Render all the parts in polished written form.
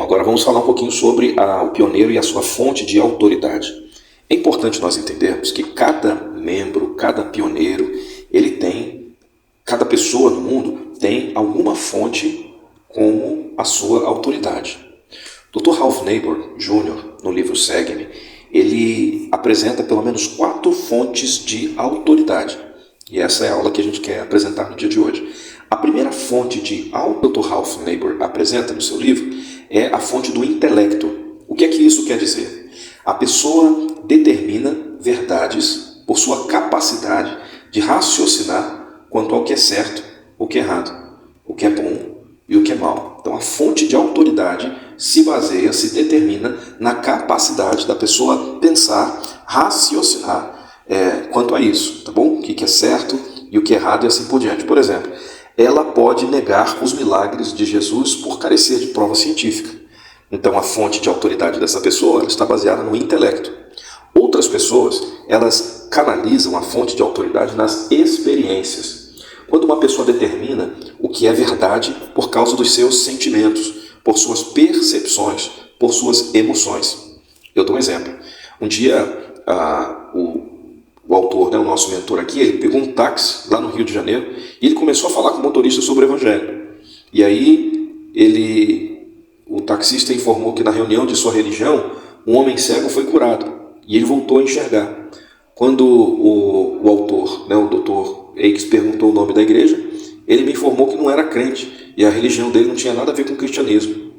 agora vamos falar um pouquinho sobre o pioneiro e a sua fonte de autoridade. É importante nós entendermos que cada membro, cada pioneiro, cada pessoa no mundo tem alguma fonte como a sua autoridade. Dr. Ralph Neighbor Jr., no livro Segue-me, ele apresenta pelo menos 4 fontes de autoridade. E essa é a aula que a gente quer apresentar no dia de hoje. A primeira fonte de Dr. Ralph Neighbor apresenta no seu livro é a fonte do intelecto. O que é que isso quer dizer? A pessoa determina verdades por sua capacidade de raciocinar quanto ao que é certo, o que é errado, o que é bom e o que é mal. Então a fonte de autoridade se determina na capacidade da pessoa pensar, raciocinar quanto a isso, tá bom? O que é certo e o que é errado e assim por diante. Por exemplo, ela pode negar os milagres de Jesus por carecer de prova científica. Então a fonte de autoridade dessa pessoa está baseada no intelecto. Outras pessoas, elas canalizam a fonte de autoridade nas experiências. Quando uma pessoa determina o que é verdade por causa dos seus sentimentos, por suas percepções, por suas emoções. Eu dou um exemplo. Um dia, o autor, o nosso mentor aqui, ele pegou um táxi lá no Rio de Janeiro e ele começou a falar com o motorista sobre o Evangelho. E aí, o taxista informou que na reunião de sua religião, um homem cego foi curado e ele voltou a enxergar. Quando o autor, o Dr. Akes, perguntou o nome da igreja, ele me informou que não era crente e a religião dele não tinha nada a ver com o cristianismo.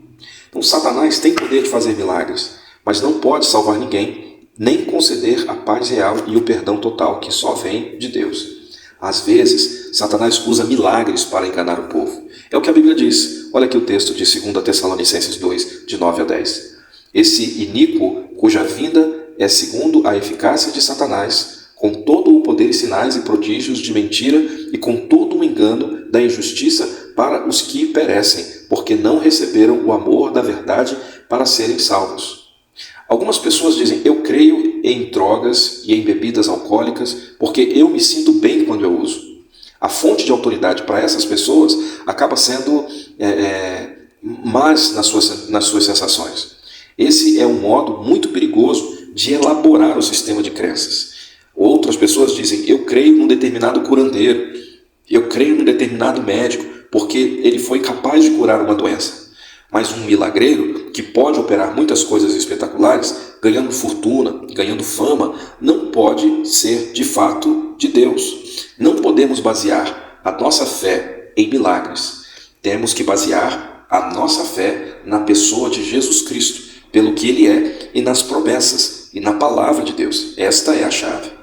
Então, Satanás tem poder de fazer milagres, mas não pode salvar ninguém, nem conceder a paz real e o perdão total que só vem de Deus. Às vezes, Satanás usa milagres para enganar o povo. É o que a Bíblia diz. Olha aqui o texto de 2 Tessalonicenses 2, de 9 a 10. Esse iníquo, cuja vinda é segundo a eficácia de Satanás, com todo o poder e sinais e prodígios de mentira e com todo o engano da injustiça para os que perecem, porque não receberam o amor da verdade para serem salvos. Algumas pessoas dizem, eu creio em drogas e em bebidas alcoólicas porque eu me sinto bem quando eu uso. A fonte de autoridade para essas pessoas acaba sendo mais nas suas sensações. Esse é um modo muito perigoso de elaborar o sistema de crenças. Outras pessoas dizem, eu creio num determinado curandeiro, eu creio num determinado médico porque ele foi capaz de curar uma doença. Mas um milagreiro, que pode operar muitas coisas espetaculares, ganhando fortuna, ganhando fama, não pode ser de fato de Deus. Não podemos basear a nossa fé em milagres. Temos que basear a nossa fé na pessoa de Jesus Cristo, pelo que Ele é e nas promessas e na palavra de Deus. Esta é a chave.